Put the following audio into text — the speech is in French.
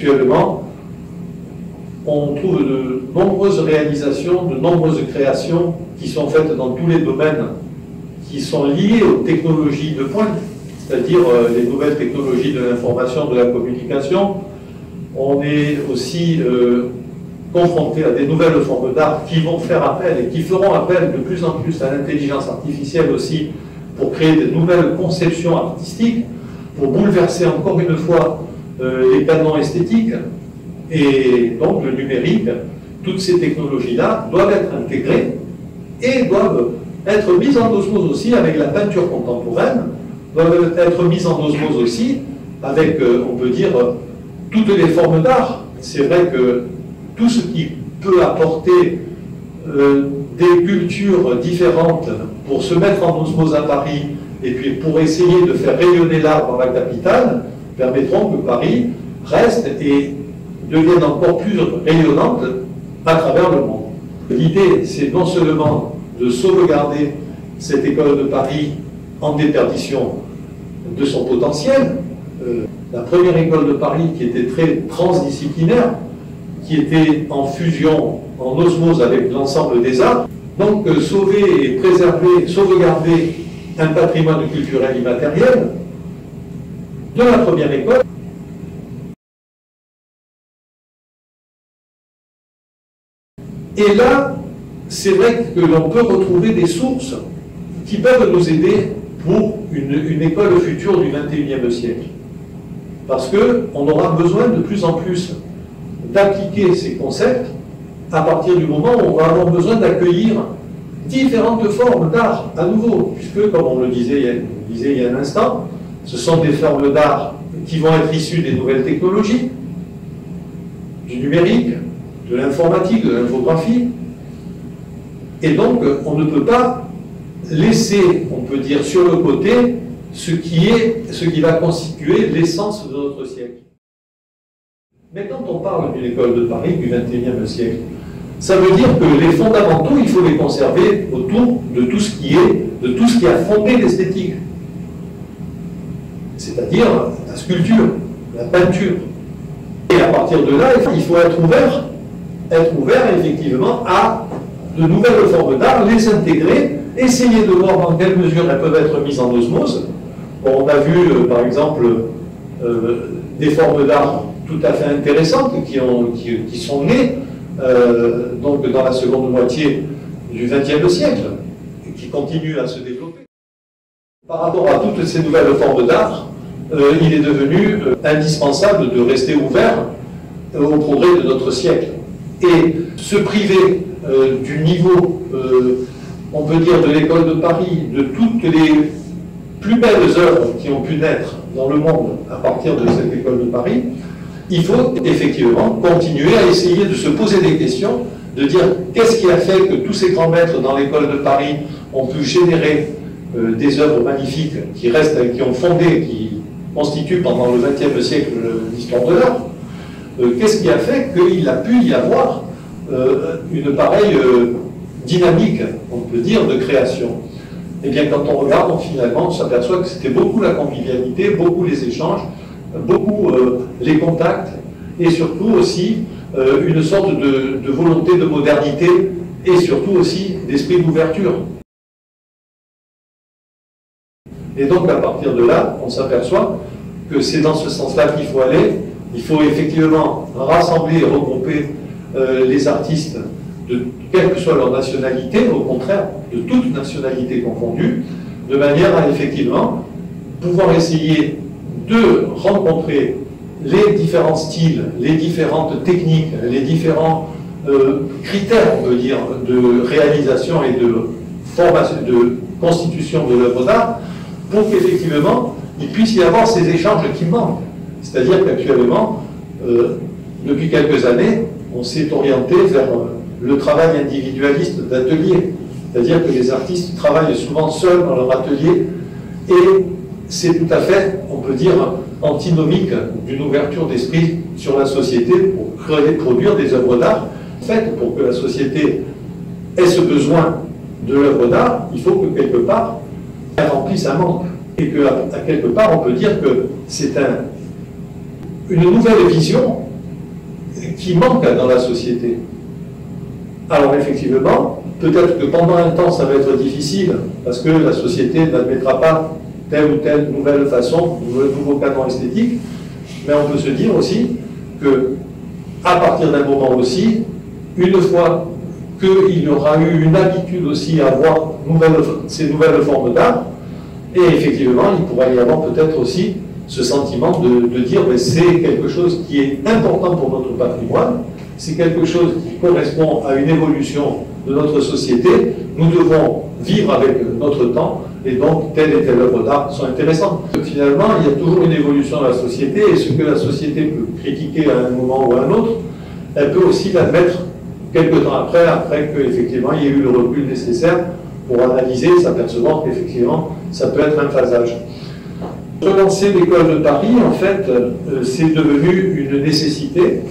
Actuellement, on trouve de nombreuses réalisations, de nombreuses créations qui sont faites dans tous les domaines qui sont liés aux technologies de pointe, c'est-à-dire les nouvelles technologies de l'information, de la communication. On est aussi confronté à des nouvelles formes d'art qui vont faire appel et qui feront appel de plus en plus à l'intelligence artificielle aussi pour créer de nouvelles conceptions artistiques, pour bouleverser encore une fois les canons esthétiques. Et donc le numérique, toutes ces technologies-là doivent être intégrées et doivent être mises en osmose aussi avec la peinture contemporaine, doivent être mises en osmose aussi avec, on peut dire, toutes les formes d'art. C'est vrai que tout ce qui peut apporter des cultures différentes pour se mettre en osmose à Paris et puis pour essayer de faire rayonner l'art dans la capitale, permettront que Paris reste et devienne encore plus rayonnante à travers le monde. L'idée, c'est non seulement de sauvegarder cette école de Paris en déperdition de son potentiel, la première école de Paris qui était très transdisciplinaire, qui était en fusion, en osmose avec l'ensemble des arts, donc sauver et préserver, sauvegarder un patrimoine culturel immatériel de la première école. Et là, c'est vrai que l'on peut retrouver des sources qui peuvent nous aider pour une école future du XXIe siècle. Parce qu'on aura besoin de plus en plus d'appliquer ces concepts à partir du moment où on va avoir besoin d'accueillir différentes formes d'art à nouveau, puisque, comme on le disait il y a un instant, ce sont des formes d'art qui vont être issues des nouvelles technologies, du numérique, de l'informatique, de l'infographie. Et donc, on ne peut pas laisser, on peut dire, sur le côté, ce qui va constituer l'essence de notre siècle. Mais quand on parle d'une école de Paris du XXIe siècle, ça veut dire que les fondamentaux, il faut les conserver autour de tout ce qui a fondé l'esthétique. C'est-à-dire la sculpture, la peinture. Et à partir de là, il faut être ouvert effectivement à de nouvelles formes d'art, les intégrer, essayer de voir dans quelle mesure elles peuvent être mises en osmose. Bon, on a vu par exemple des formes d'art tout à fait intéressantes qui sont nées donc dans la seconde moitié du XXe siècle et qui continuent à se développer. Par rapport à toutes ces nouvelles formes d'art, il est devenu indispensable de rester ouvert au progrès de notre siècle. Et se priver du niveau, on peut dire, de l'école de Paris, de toutes les plus belles œuvres qui ont pu naître dans le monde à partir de cette école de Paris, il faut effectivement continuer à essayer de se poser des questions, de dire qu'est-ce qui a fait que tous ces grands maîtres dans l'école de Paris ont pu générer des œuvres magnifiques qui restent, qui ont fondé, qui constituent pendant le XXe siècle l'histoire de l'art. Qu'est-ce qui a fait qu'il a pu y avoir une pareille dynamique, on peut dire, de création? Eh bien, quand on regarde, finalement, on s'aperçoit que c'était beaucoup la convivialité, beaucoup les échanges, beaucoup les contacts, et surtout aussi une sorte de volonté de modernité, et surtout aussi d'esprit d'ouverture. Et donc, à partir de là, on s'aperçoit que c'est dans ce sens-là qu'il faut aller. Il faut effectivement rassembler et regrouper les artistes, de quelle que soit leur nationalité, au contraire, de toute nationalité confondue, de manière à effectivement pouvoir essayer de rencontrer les différents styles, les différentes techniques, les différents critères, on peut dire, de réalisation et de formation, de constitution de l'œuvre d'art, pour qu'effectivement, il puisse y avoir ces échanges qui manquent. C'est-à-dire qu'actuellement, depuis quelques années, on s'est orienté vers le travail individualiste d'atelier. C'est-à-dire que les artistes travaillent souvent seuls dans leur atelier, et c'est tout à fait, on peut dire, antinomique d'une ouverture d'esprit sur la société pour produire des œuvres d'art. En fait, pour que la société ait ce besoin de l'œuvre d'art, il faut que quelque part, elle remplisse un manque. Et qu'à quelque part, on peut dire que c'est une nouvelle vision qui manque dans la société. Alors effectivement, peut-être que pendant un temps ça va être difficile, parce que la société n'admettra pas telle ou telle nouvelle façon, nouveau canon esthétique, mais on peut se dire aussi que, à partir d'un moment aussi, une fois qu'il y aura eu une habitude aussi à voir ces nouvelles formes d'art, et effectivement, il pourra y avoir peut-être aussi ce sentiment de dire que c'est quelque chose qui est important pour notre patrimoine, c'est quelque chose qui correspond à une évolution de notre société, nous devons vivre avec notre temps, et donc telle et telle œuvre d'art sont intéressantes. Finalement, il y a toujours une évolution de la société, et ce que la société peut critiquer à un moment ou à un autre, elle peut aussi l'admettre quelque temps après qu'effectivement il y ait eu le recul nécessaire pour analyser, s'apercevoir qu'effectivement ça peut être un phasage. Relancer l'école de Paris, en fait, c'est devenu une nécessité.